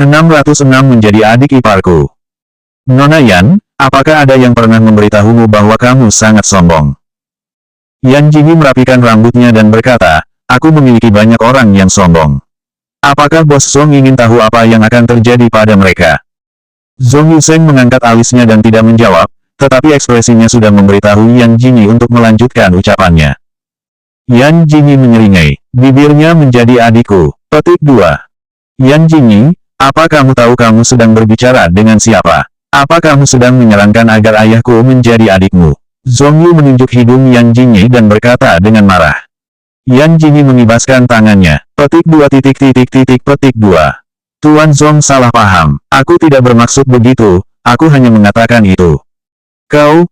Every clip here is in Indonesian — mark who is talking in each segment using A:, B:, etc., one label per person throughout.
A: 606 menjadi adik iparku. Nona Yan, apakah ada yang pernah memberitahumu bahwa kamu sangat sombong? Yan Jingyi merapikan rambutnya dan berkata, aku memiliki banyak orang yang sombong. Apakah Bos Zong ingin tahu apa yang akan terjadi pada mereka? Zhong Yuseng mengangkat alisnya dan tidak menjawab, tetapi ekspresinya sudah memberitahu Yan Jingyi untuk melanjutkan ucapannya. Yan Jingyi menyeringai, bibirnya menjadi adikku. Petik 2. Yan Jingyi, apa kamu tahu kamu sedang berbicara dengan siapa? Apa kamu sedang menyarankan agar ayahku menjadi adikmu? Zhong Yu menunjuk hidung Yan Jingyi dan berkata dengan marah. Yan Jingyi mengibaskan tangannya. Petik 2. Petik 2. Tuan Zhong salah paham. Aku tidak bermaksud begitu, aku hanya mengatakan itu. Kau,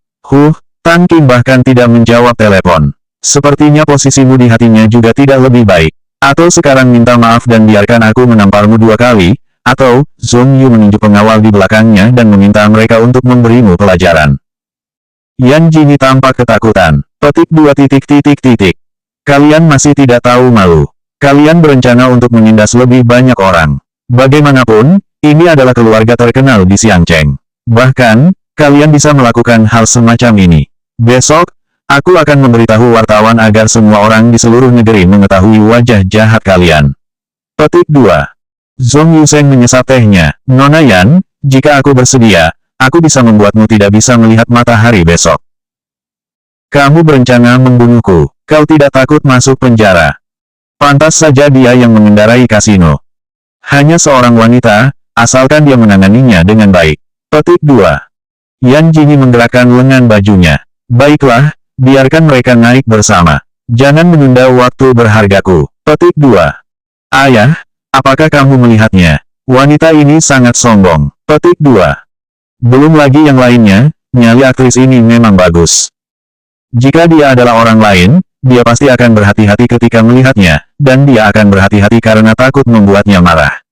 A: Tan Qing bahkan tidak menjawab telepon. Sepertinya posisimu di hatinya juga tidak lebih baik. Atau sekarang minta maaf dan biarkan aku menamparmu 2 kali, atau, Zhong Yu menunjuk pengawal di belakangnya dan meminta mereka untuk memberimu pelajaran. Yan Jingyi tampak ketakutan. Petik 2. Kalian masih tidak tahu malu. Kalian berencana untuk menindas lebih banyak orang. Bagaimanapun, ini adalah keluarga terkenal di Xiangcheng. Bahkan, kalian bisa melakukan hal semacam ini. Besok, aku akan memberitahu wartawan agar semua orang di seluruh negeri mengetahui wajah jahat kalian. Petik 2. Zhong Yuseng menyesap tehnya. Nona Yan, jika aku bersedia, aku bisa membuatmu tidak bisa melihat matahari besok. Kamu berencana membunuhku. Kau tidak takut masuk penjara. Pantas saja dia yang mengendarai kasino. Hanya seorang wanita, asalkan dia menanganinya dengan baik. Petik 2. Yan Jingyi menggerakkan lengan bajunya. Baiklah, biarkan mereka naik bersama. Jangan menunda waktu berhargaku. Petik 2. Ayah, apakah kamu melihatnya? Wanita ini sangat sombong. Petik 2. Belum lagi yang lainnya, nyali aktris ini memang bagus. Jika dia adalah orang lain, dia pasti akan berhati-hati ketika melihatnya, dan dia akan berhati-hati karena takut membuatnya marah.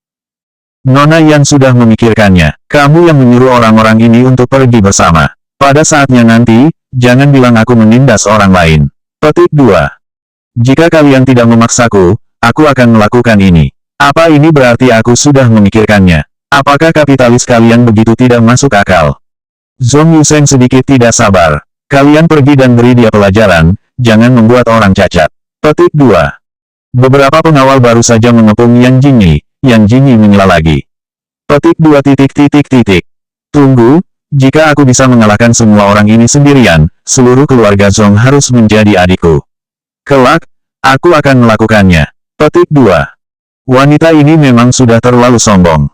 A: Nona Yan sudah memikirkannya. Kamu yang menyuruh orang-orang ini untuk pergi bersama. Pada saatnya nanti, jangan bilang aku menindas orang lain. Petik 2. Jika kalian tidak memaksaku, aku akan melakukan ini. Apa ini berarti aku sudah memikirkannya? Apakah kapitalis kalian begitu tidak masuk akal? Zhong Yuseng sedikit tidak sabar. Kalian pergi dan beri dia pelajaran, jangan membuat orang cacat. Petik 2. Beberapa pengawal baru saja mengepung Yan Jingyi. Yan Jingyi menyela lagi. Petik 2. Tunggu, jika aku bisa mengalahkan semua orang ini sendirian, seluruh keluarga Zhong harus menjadi adikku. Kelak, aku akan melakukannya. Petik 2. Wanita ini memang sudah terlalu sombong.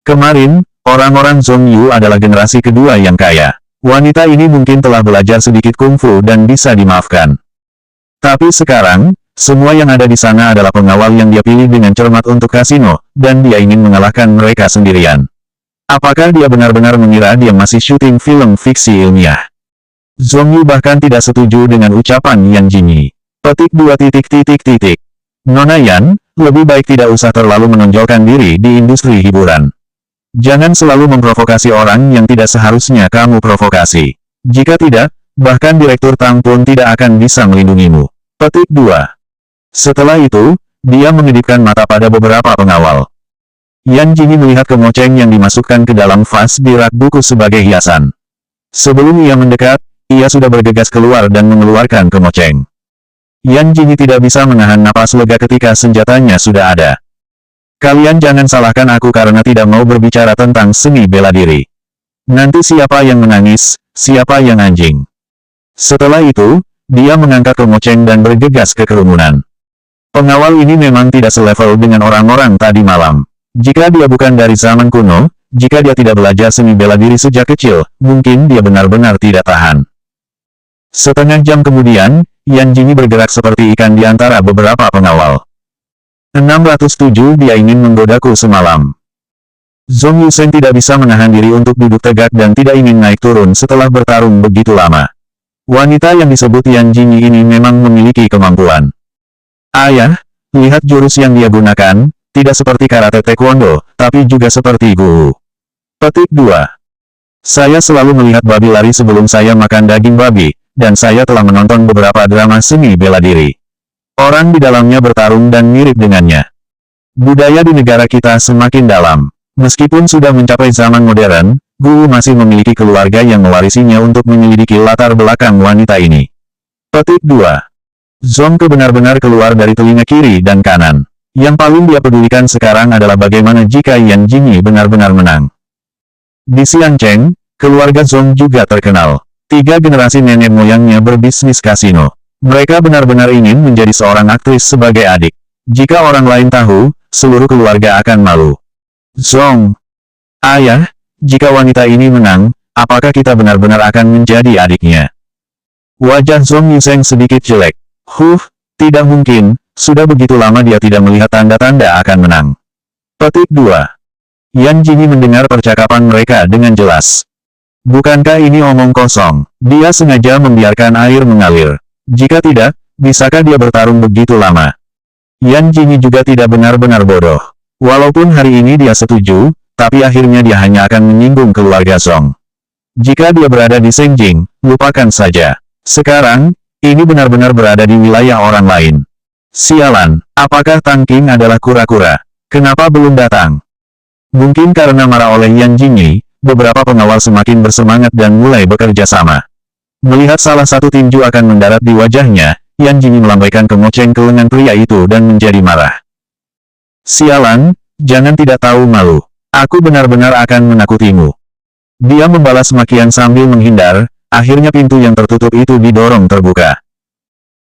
A: Kemarin, orang-orang Zhong Yu adalah generasi kedua yang kaya. Wanita ini mungkin telah belajar sedikit kungfu dan bisa dimaafkan. Tapi sekarang, semua yang ada di sana adalah pengawal yang dia pilih dengan cermat untuk kasino, dan dia ingin mengalahkan mereka sendirian. Apakah dia benar-benar mengira dia masih syuting film fiksi ilmiah? Zhong Yu bahkan tidak setuju dengan ucapan Yan Jingyi. Petik 2. Nona Yan, lebih baik tidak usah terlalu menonjolkan diri di industri hiburan. Jangan selalu memprovokasi orang yang tidak seharusnya kamu provokasi. Jika tidak, bahkan Direktur Tang pun tidak akan bisa melindungimu. Petik 2. Setelah itu, dia mengedipkan mata pada beberapa pengawal. Yan Jingyi melihat kemoceng yang dimasukkan ke dalam vas di rak buku sebagai hiasan. Sebelum ia mendekat, ia sudah bergegas keluar dan mengeluarkan kemoceng. Yan Jingyi tidak bisa menahan napas lega ketika senjatanya sudah ada. Kalian jangan salahkan aku karena tidak mau berbicara tentang seni bela diri. Nanti siapa yang menangis, siapa yang anjing. Setelah itu, dia mengangkat kemoceng dan bergegas ke kerumunan. Pengawal ini memang tidak selevel dengan orang-orang tadi malam. Jika dia bukan dari zaman kuno, jika dia tidak belajar seni bela diri sejak kecil, mungkin dia benar-benar tidak tahan. Setengah jam kemudian, Yan Jingyi bergerak seperti ikan di antara beberapa pengawal. 607 Dia ingin menggodaku semalam. Zhong Yuseng tidak bisa menahan diri untuk duduk tegak dan tidak ingin naik turun setelah bertarung begitu lama. Wanita yang disebut Yan Jingyi ini memang memiliki kemampuan. Ayah, lihat jurus yang dia gunakan, tidak seperti karate taekwondo, tapi juga seperti Gu. Petik 2. Saya selalu melihat babi lari sebelum saya makan daging babi, dan saya telah menonton beberapa drama seni bela diri. Orang di dalamnya bertarung dan mirip dengannya. Budaya di negara kita semakin dalam. Meskipun sudah mencapai zaman modern, Gu masih memiliki keluarga yang mewarisinya untuk menyelidiki latar belakang wanita ini. Petik 2. Zong benar-benar keluar dari telinga kiri dan kanan. Yang paling dia pedulikan sekarang adalah bagaimana jika Yan Jingyi benar-benar menang. Di Xiancheng, keluarga Zong juga terkenal. 3 generasi nenek moyangnya berbisnis kasino. Mereka benar-benar ingin menjadi seorang aktris sebagai adik. Jika orang lain tahu, seluruh keluarga akan malu. Zong. Ayah, jika wanita ini menang, apakah kita benar-benar akan menjadi adiknya? Wajah Zong Yuseng sedikit jelek. Tidak mungkin, sudah begitu lama dia tidak melihat tanda-tanda akan menang. Petik 2. Yan Jingyi mendengar percakapan mereka dengan jelas. Bukankah ini omong kosong? Dia sengaja membiarkan air mengalir. Jika tidak, bisakah dia bertarung begitu lama? Yan Jingyi juga tidak benar-benar bodoh. Walaupun hari ini dia setuju, tapi akhirnya dia hanya akan menyinggung keluarga Zong. Jika dia berada di Sengjing, lupakan saja. Sekarang, ini benar-benar berada di wilayah orang lain. Sialan, apakah Tang Qing adalah kura-kura? Kenapa belum datang? Mungkin karena marah oleh Yan Jingyi, beberapa pengawal semakin bersemangat dan mulai bekerja sama. Melihat salah satu tinju akan mendarat di wajahnya, Yan Jingyi melambaikan kemoceng ke lengan pria itu dan menjadi marah. Sialan, jangan tidak tahu malu. Aku benar-benar akan menakutimu. Dia membalas makian sambil menghindar, akhirnya pintu yang tertutup itu didorong terbuka.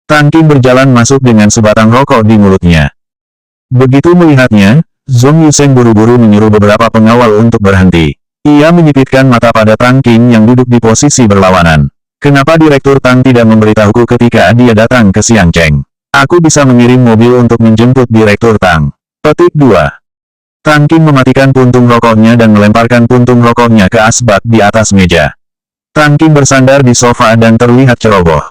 A: Tang Qing berjalan masuk dengan sebatang rokok di mulutnya. Begitu melihatnya, Zong Yuseng buru-buru menyuruh beberapa pengawal untuk berhenti. Ia menyipitkan mata pada Tang Qing yang duduk di posisi berlawanan. Kenapa Direktur Tang tidak memberitahuku ketika dia datang ke Xiancheng? Aku bisa mengirim mobil untuk menjemput Direktur Tang. Petik 2. Tang Qing mematikan puntung rokoknya dan melemparkan puntung rokoknya ke asbak di atas meja. Tang Qing bersandar di sofa dan terlihat ceroboh.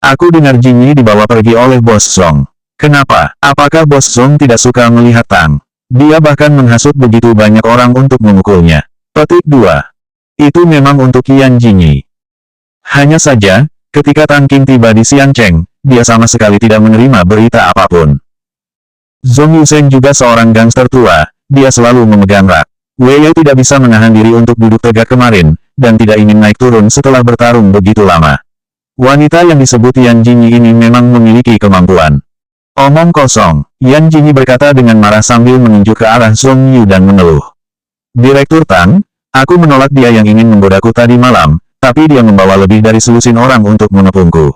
A: Aku dengar Jingyi dibawa pergi oleh Bos Zong. Kenapa? Apakah Bos Zong tidak suka melihat Tang? Dia bahkan menghasut begitu banyak orang untuk memukulnya. Petik 2. Itu memang untuk Yan Jingyi. Hanya saja, ketika Tang Qing tiba di Xiancheng, dia sama sekali tidak menerima berita apapun. Zong Yuseng juga seorang gangster tua, dia selalu memegang rak. Wei tidak bisa menahan diri untuk duduk tegak kemarin, dan tidak ingin naik turun setelah bertarung begitu lama. Wanita yang disebut Yan Jingyi ini memang memiliki kemampuan. Omong kosong, Yan Jingyi berkata dengan marah sambil menunjuk ke arah Zong Yu dan mengeluh. Direktur Tang, aku menolak dia yang ingin menggodaku tadi malam, tapi dia membawa lebih dari selusin orang untuk mengepungku.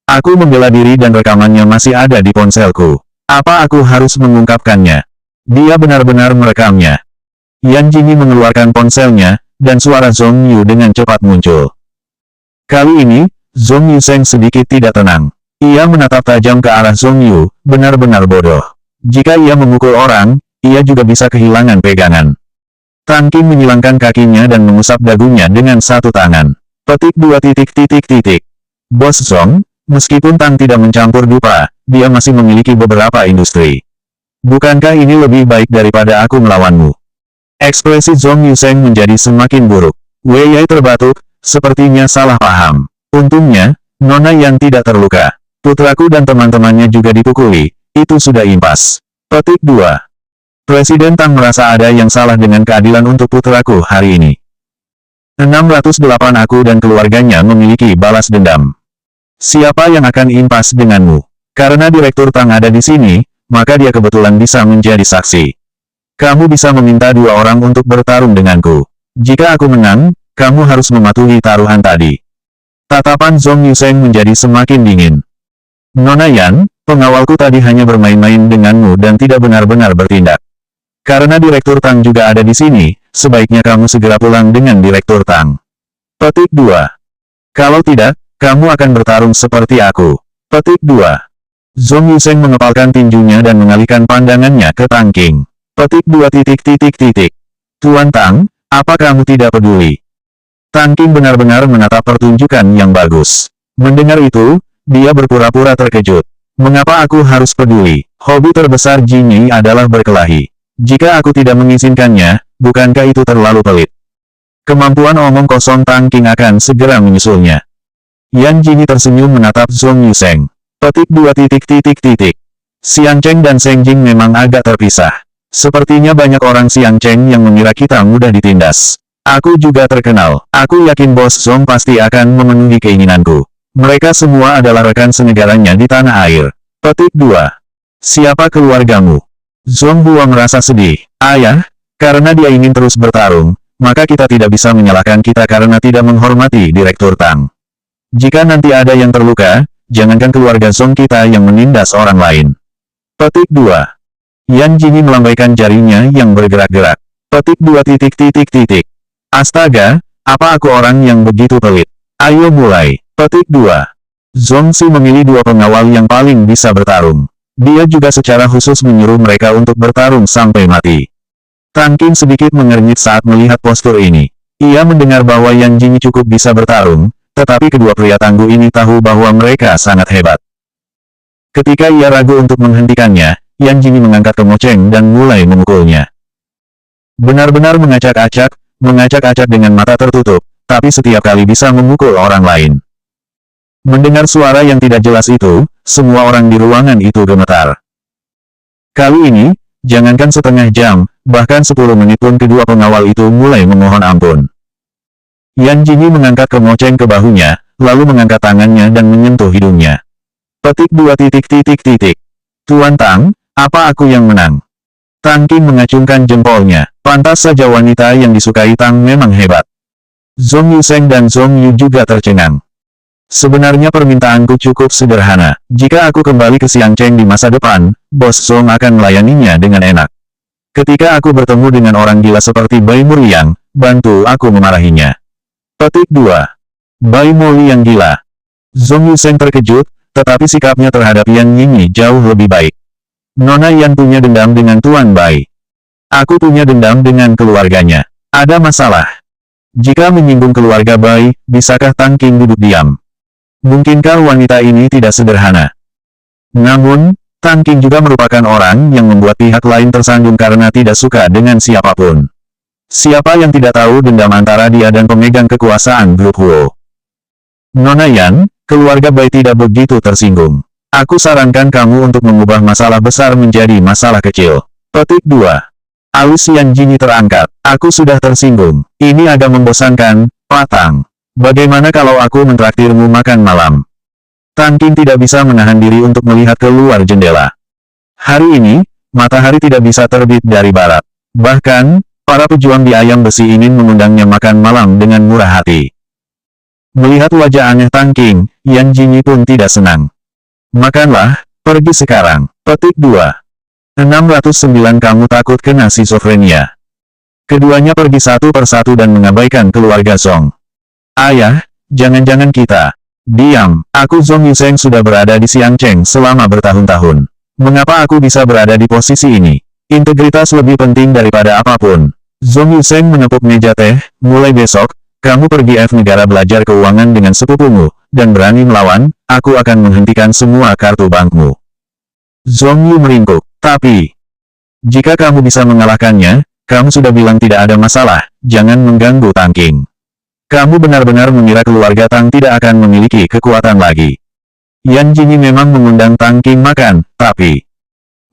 A: Aku membela diri dan rekamannya masih ada di ponselku. Apa aku harus mengungkapkannya? Dia benar-benar merekamnya. Yan Jingyi mengeluarkan ponselnya, dan suara Zong Yu dengan cepat muncul. Kali ini, Zong Yuseng sedikit tidak tenang. Ia menatap tajam ke arah Zong Yu, benar-benar bodoh. Jika ia memukul orang, ia juga bisa kehilangan pegangan. Tang Qing menyilangkan kakinya dan mengusap dagunya dengan satu tangan. Petik 2. Bos Zong, meskipun Tang tidak mencampur dupa, dia masih memiliki beberapa industri. Bukankah ini lebih baik daripada aku melawanmu? Ekspresi Zong Yuseng menjadi semakin buruk. Wei Yai terbatuk, sepertinya salah paham. Untungnya, Nona Yan tidak terluka. Putraku dan teman-temannya juga dipukuli, itu sudah impas. Petik 2. Presiden Tang merasa ada yang salah dengan keadilan untuk putraku hari ini. 608 Aku dan keluarganya memiliki balas dendam. Siapa yang akan impas denganmu? Karena Direktur Tang ada di sini, maka dia kebetulan bisa menjadi saksi. Kamu bisa meminta 2 orang untuk bertarung denganku. Jika aku menang, kamu harus mematuhi taruhan tadi. Tatapan Zong Yuseng menjadi semakin dingin. Nona Yan, pengawalku tadi hanya bermain-main denganmu dan tidak benar-benar bertindak. Karena Direktur Tang juga ada di sini, sebaiknya kamu segera pulang dengan Direktur Tang. Petik 2. Kalau tidak, kamu akan bertarung seperti aku. Petik 2. Zong Yuseng mengepalkan tinjunya dan mengalihkan pandangannya ke Tang Qing. Petik 2. Tuan Tang, apa kamu tidak peduli? Tang Qing benar-benar menatap pertunjukan yang bagus. Mendengar itu, dia berpura-pura terkejut. Mengapa aku harus peduli? Hobi terbesar Jingyi adalah berkelahi. Jika aku tidak mengizinkannya, bukankah itu terlalu pelit? Kemampuan omong kosong Tang Qing akan segera menyusulnya. Yan Jingyi tersenyum menatap Zong Yuseng. Petik 2. Xiancheng dan Sengjing memang agak terpisah. Sepertinya banyak orang Siang Cheng yang mengira kita mudah ditindas. Aku juga terkenal. Aku yakin Bos Zong pasti akan memenuhi keinginanku. Mereka semua adalah rekan senegaranya di tanah air. Petik 2. Siapa keluargamu? Zong Hua merasa sedih. Ayah, karena dia ingin terus bertarung, maka kita tidak bisa menyalahkan kita karena tidak menghormati Direktur Tang. Jika nanti ada yang terluka, jangankan keluarga Zong kita yang menindas orang lain. Petik 2. Yan Jingyi melambaikan jarinya yang bergerak-gerak. Petik 2. Astaga, apa aku orang yang begitu pelit? Ayo mulai. Petik 2. Zong Si memilih 2 pengawal yang paling bisa bertarung. Dia juga secara khusus menyuruh mereka untuk bertarung sampai mati. Tang Qing sedikit mengernyit saat melihat postur ini. Ia mendengar bahwa Yan Jingyi cukup bisa bertarung, tetapi kedua pria tangguh ini tahu bahwa mereka sangat hebat. Ketika ia ragu untuk menghentikannya, Yan Jingyi mengangkat kemoceng dan mulai memukulnya. Benar-benar mengacak-acak dengan mata tertutup, tapi setiap kali bisa memukul orang lain. Mendengar suara yang tidak jelas itu, semua orang di ruangan itu gemetar. Kali ini, jangankan setengah jam, bahkan 10 menit pun kedua pengawal itu mulai memohon ampun. Yan Jingyi mengangkat kemoceng ke bahunya, lalu mengangkat tangannya dan menyentuh hidungnya. Petik 2. Tuan Tang, apa aku yang menang? Tang Qing mengacungkan jempolnya. Pantas saja wanita yang disukai Tang memang hebat. Zhong Yuseng dan Zhong Yu juga tercengang. Sebenarnya permintaanku cukup sederhana. Jika aku kembali ke Siang Cheng di masa depan, Bos Zong akan melayaninya dengan enak. Ketika aku bertemu dengan orang gila seperti Bai Muriang, bantu aku memarahinya. Petik 2. Bai Muriang gila. Zhong Yuseng terkejut, tetapi sikapnya terhadap Yan Jingyi jauh lebih baik. Nona Yan punya dendam dengan Tuan Bai. Aku punya dendam dengan keluarganya. Ada masalah. Jika menyinggung keluarga Bai, bisakah Tang Qing duduk diam? Mungkinkah wanita ini tidak sederhana? Namun, Tang Qing juga merupakan orang yang membuat pihak lain tersandung karena tidak suka dengan siapapun. Siapa yang tidak tahu dendam antara dia dan pemegang kekuasaan grup Huo? Nona Yan, keluarga Bai tidak begitu tersinggung. Aku sarankan kamu untuk mengubah masalah besar menjadi masalah kecil. Petik 2. Alis Yan Jingyi terangkat. Aku sudah tersinggung. Ini agak membosankan, Pak Tang. Bagaimana kalau aku mentraktirmu makan malam? Tang Qing tidak bisa menahan diri untuk melihat keluar jendela. Hari ini, matahari tidak bisa terbit dari barat. Bahkan, para pejuang di ayam besi ingin mengundangnya makan malam dengan murah hati. Melihat wajah aneh Tang Qing, Yan Jingyi pun tidak senang. Makanlah, pergi sekarang. Petik 2. 609 Kamu takut kena schizofrenia. Keduanya pergi satu persatu dan mengabaikan keluarga Zong. Ayah, jangan-jangan kita. Diam, aku Zong Yuseng sudah berada di Siang Cheng selama bertahun-tahun. Mengapa aku bisa berada di posisi ini? Integritas lebih penting daripada apapun. Zong Yuseng menepuk meja teh. Mulai besok, kamu pergi F negara belajar keuangan dengan sepupumu, dan berani melawan, aku akan menghentikan semua kartu bankmu. Zong Yu meringkuk. Tapi, jika kamu bisa mengalahkannya, kamu sudah bilang tidak ada masalah, jangan mengganggu Tang Qing. Kamu benar-benar mengira keluarga Tang tidak akan memiliki kekuatan lagi. Yan Jingyi memang mengundang Tang Qing makan, tapi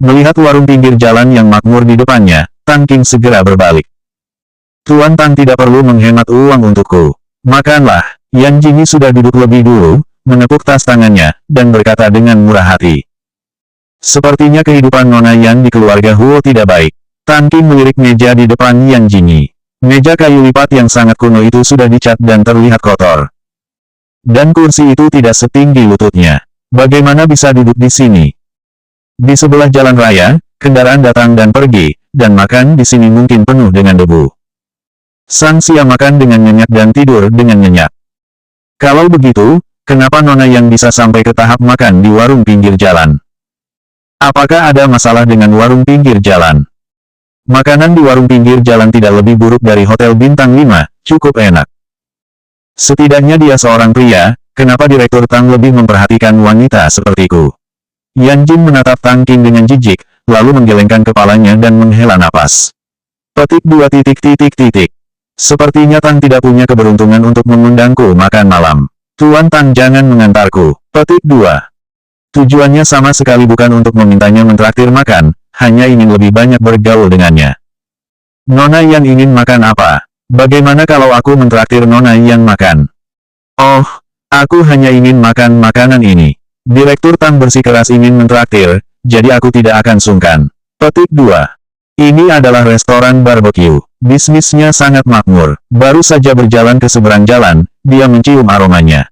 A: melihat warung pinggir jalan yang makmur di depannya, Tang Qing segera berbalik. Tuan Tang tidak perlu menghemat uang untukku. Makanlah. Yan Jingyi sudah duduk lebih dulu, menepuk tas tangannya, dan berkata dengan murah hati. Sepertinya kehidupan Nona Yan di keluarga Huo tidak baik. Tang Qing melirik meja di depan Yan Jingyi. Meja kayu lipat yang sangat kuno itu sudah dicat dan terlihat kotor. Dan kursi itu tidak setinggi lututnya. Bagaimana bisa duduk di sini? Di sebelah jalan raya, kendaraan datang dan pergi, dan makan di sini mungkin penuh dengan debu. Sang Sia makan dengan nyenyak dan tidur dengan nyenyak. Kalau begitu, kenapa Nona yang bisa sampai ke tahap makan di warung pinggir jalan? Apakah ada masalah dengan warung pinggir jalan? Makanan di warung pinggir jalan tidak lebih buruk dari hotel bintang 5, cukup enak. Setidaknya dia seorang pria, kenapa Direktur Tang lebih memperhatikan wanita sepertiku? Yan Jing menatap Tang Qing dengan jijik, lalu menggelengkan kepalanya dan menghela napas. Petik 2. Sepertinya Tang tidak punya keberuntungan untuk mengundangku makan malam. Tuan Tang jangan mengantarku. Petik 2. Tujuannya sama sekali bukan untuk memintanya mentraktir makan, hanya ingin lebih banyak bergaul dengannya. Nona Yan ingin makan apa? Bagaimana kalau aku mentraktir Nona Yan makan? Oh, aku hanya ingin makan makanan ini. Direktur Tang bersikeras ingin mentraktir, jadi aku tidak akan sungkan. Petik 2. Ini adalah restoran barbecue. Bisnisnya sangat makmur. Baru saja berjalan ke seberang jalan, dia mencium aromanya.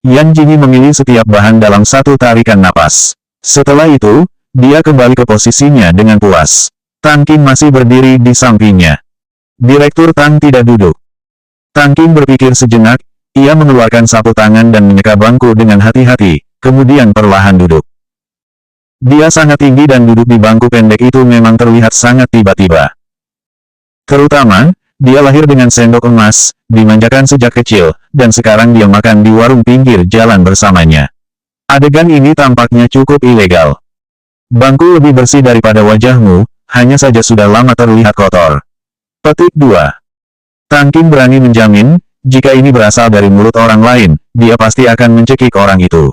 A: Yan Jingyi memilih setiap bahan dalam satu tarikan napas. Setelah itu, dia kembali ke posisinya dengan puas. Tang Qing masih berdiri di sampingnya. Direktur Tang tidak duduk. Tang Qing berpikir sejenak, ia mengeluarkan sapu tangan dan menyeka bangku dengan hati-hati, kemudian perlahan duduk. Dia sangat tinggi dan duduk di bangku pendek itu memang terlihat sangat tiba-tiba. Terutama, dia lahir dengan sendok emas, dimanjakan sejak kecil, dan sekarang dia makan di warung pinggir jalan bersamanya. Adegan ini tampaknya cukup ilegal. Bangku lebih bersih daripada wajahmu, hanya saja sudah lama terlihat kotor. Petik 2. Tang Qing berani menjamin, jika ini berasal dari mulut orang lain, dia pasti akan mencekik orang itu.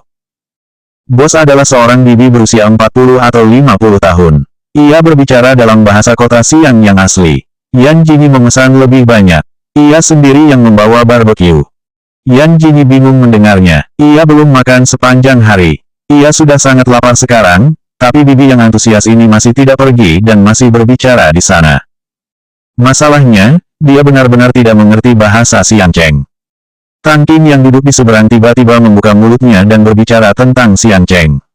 A: Bos adalah seorang bibi berusia 40 atau 50 tahun. Ia berbicara dalam bahasa kota Siang yang asli. Yan Jingyi memesan lebih banyak. Ia sendiri yang membawa barbecue. Yan Jingyi bingung mendengarnya. Ia belum makan sepanjang hari. Ia sudah sangat lapar sekarang, tapi bibi yang antusias ini masih tidak pergi dan masih berbicara di sana. Masalahnya, dia benar-benar tidak mengerti bahasa Xiang Cheng. Tang Qing yang duduk di seberang tiba-tiba membuka mulutnya dan berbicara tentang Xiang Cheng.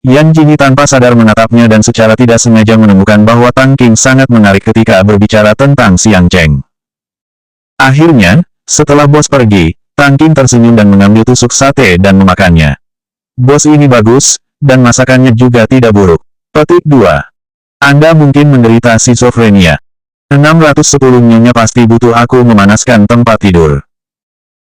A: Yan Jingyi tanpa sadar menatapnya dan secara tidak sengaja menemukan bahwa Tang Qing sangat menarik ketika berbicara tentang Xiang Cheng. Akhirnya, setelah bos pergi, Tang Qing tersenyum dan mengambil tusuk sate dan memakannya. Bos ini bagus, dan masakannya juga tidak buruk. Petik 2. Anda mungkin menderita schizofrenia. 610 Nyonya pasti butuh aku memanaskan tempat tidur.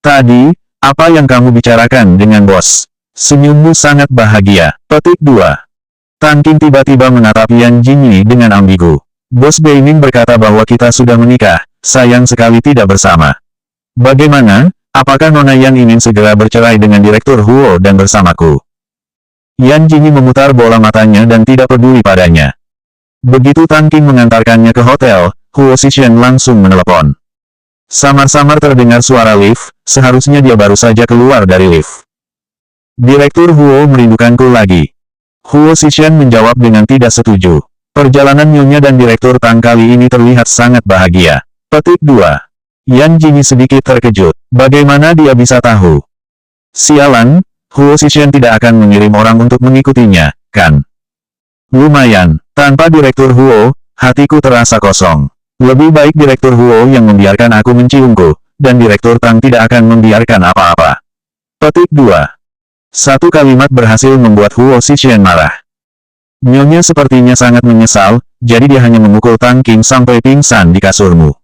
A: Tadi, apa yang kamu bicarakan dengan bos? Senyummu sangat bahagia. Petik 2. Tang Qing tiba-tiba menatap Yan Jingyi dengan ambigu. Bos Beiming berkata bahwa kita sudah menikah, sayang sekali tidak bersama. Bagaimana, apakah Nona Yan ingin segera bercerai dengan Direktur Huo dan bersamaku? Yan Jingyi memutar bola matanya dan tidak peduli padanya. Begitu Tang Qing mengantarkannya ke hotel, Huo Xishan langsung menelepon. Samar-samar terdengar suara lift, seharusnya dia baru saja keluar dari lift. Direktur Huo merindukanku lagi. Huo Xishan menjawab dengan tidak setuju. Perjalanan Nyonya dan Direktur Tang kali ini terlihat sangat bahagia. Petik 2. Yan Jingyi sedikit terkejut. Bagaimana dia bisa tahu? Sialan, Huo Xishan tidak akan mengirim orang untuk mengikutinya, kan? Lumayan, tanpa Direktur Huo, hatiku terasa kosong. Lebih baik Direktur Huo yang membiarkan aku menciumku, dan Direktur Tang tidak akan membiarkan apa-apa. Petik 2. Satu kalimat berhasil membuat Huo Xishan marah. Nyonya sepertinya sangat menyesal, jadi dia hanya memukul Tang Qing sampai pingsan di kasurmu.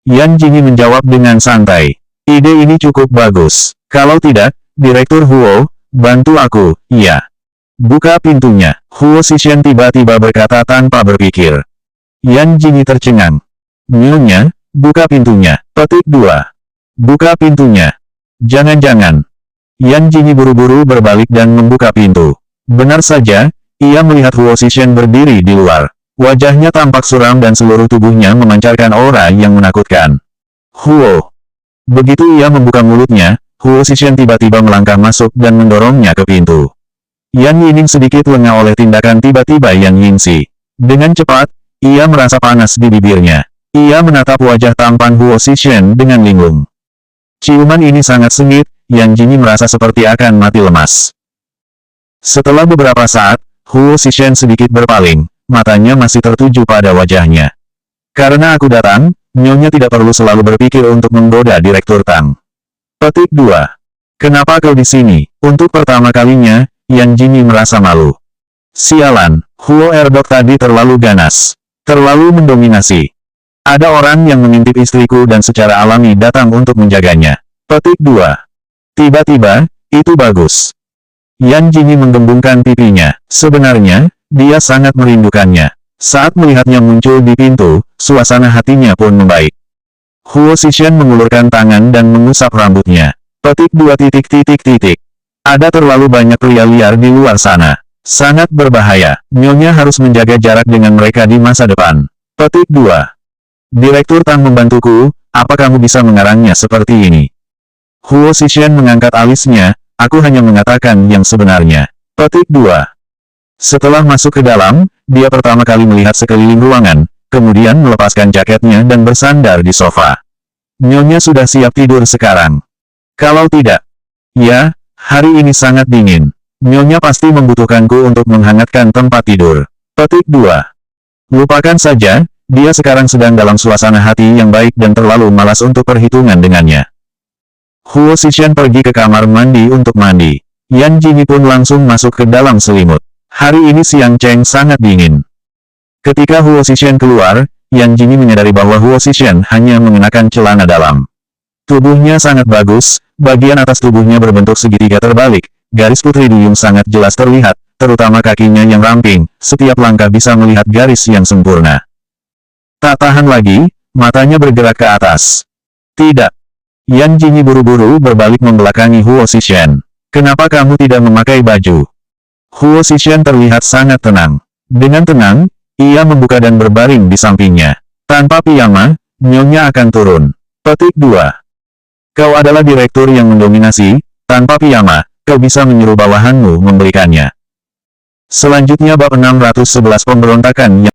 A: Yan Jingyi menjawab dengan santai. Ide ini cukup bagus. Kalau tidak, Direktur Huo, bantu aku, iya. Buka pintunya. Huo Xishan tiba-tiba berkata tanpa berpikir. Yan Jingyi tercengang. Nyonya, buka pintunya. Petik 2. Buka pintunya. Jangan-jangan. Yan Jingyi buru-buru berbalik dan membuka pintu. Benar saja, ia melihat Huo Xishan berdiri di luar. Wajahnya tampak suram dan seluruh tubuhnya memancarkan aura yang menakutkan. Huo. Begitu ia membuka mulutnya, Huo Xishan tiba-tiba melangkah masuk dan mendorongnya ke pintu. Yan Yining sedikit lengah oleh tindakan tiba-tiba Yan Yingxi. Dengan cepat, ia merasa panas di bibirnya. Ia menatap wajah tampan Huo Xishan dengan linglung. Ciuman ini sangat sengit, Yan Jingyi merasa seperti akan mati lemas. Setelah beberapa saat, Huo Xishan sedikit berpaling, matanya masih tertuju pada wajahnya. Karena aku datang, Nyonya tidak perlu selalu berpikir untuk menggoda Direktur Tang. Petik 2. Kenapa kau di sini? Untuk pertama kalinya, Yan Jingyi merasa malu. Sialan, Huo Erdok tadi terlalu ganas. Terlalu mendominasi. Ada orang yang mengintip istriku dan secara alami datang untuk menjaganya. Petik 2. Tiba-tiba, itu bagus. Yan Jingyi menggembungkan pipinya. Sebenarnya, dia sangat merindukannya. Saat melihatnya muncul di pintu, suasana hatinya pun membaik. Huo Xishan mengulurkan tangan dan mengusap rambutnya. Petik 2. Ada terlalu banyak pria liar di luar sana. Sangat berbahaya. Nyonya harus menjaga jarak dengan mereka di masa depan. Petik 2. Direktur Tang membantuku, apa kamu bisa mengarangnya seperti ini? Huo Zishan mengangkat alisnya, aku hanya mengatakan yang sebenarnya. Petik 2. Setelah masuk ke dalam, dia pertama kali melihat sekeliling ruangan, kemudian melepaskan jaketnya dan bersandar di sofa. Nyonya sudah siap tidur sekarang. Kalau tidak, ya, hari ini sangat dingin. Nyonya pasti membutuhkanku untuk menghangatkan tempat tidur. Petik 2. Lupakan saja, dia sekarang sedang dalam suasana hati yang baik dan terlalu malas untuk perhitungan dengannya. Huo Zishan pergi ke kamar mandi untuk mandi. Yan Jingyi pun langsung masuk ke dalam selimut. Hari ini siang Cheng sangat dingin. Ketika Huo Zishan keluar, Yan Jingyi menyadari bahwa Huo Zishan hanya mengenakan celana dalam. Tubuhnya sangat bagus, bagian atas tubuhnya berbentuk segitiga terbalik. Garis putri duyung sangat jelas terlihat, terutama kakinya yang ramping, setiap langkah bisa melihat garis yang sempurna. Tak tahan lagi, matanya bergerak ke atas. Tidak. Yan Jingyi buru-buru berbalik membelakangi Huo Zishan. Kenapa kamu tidak memakai baju? Huo Zishan terlihat sangat tenang. Dengan tenang, ia membuka dan berbaring di sampingnya. Tanpa piyama, Nyonya akan turun. Petik 2. Kau adalah direktur yang mendominasi, tanpa piyama, kau bisa menyuruh bawahanmu membelikannya. Selanjutnya bab 611 pemberontakan yang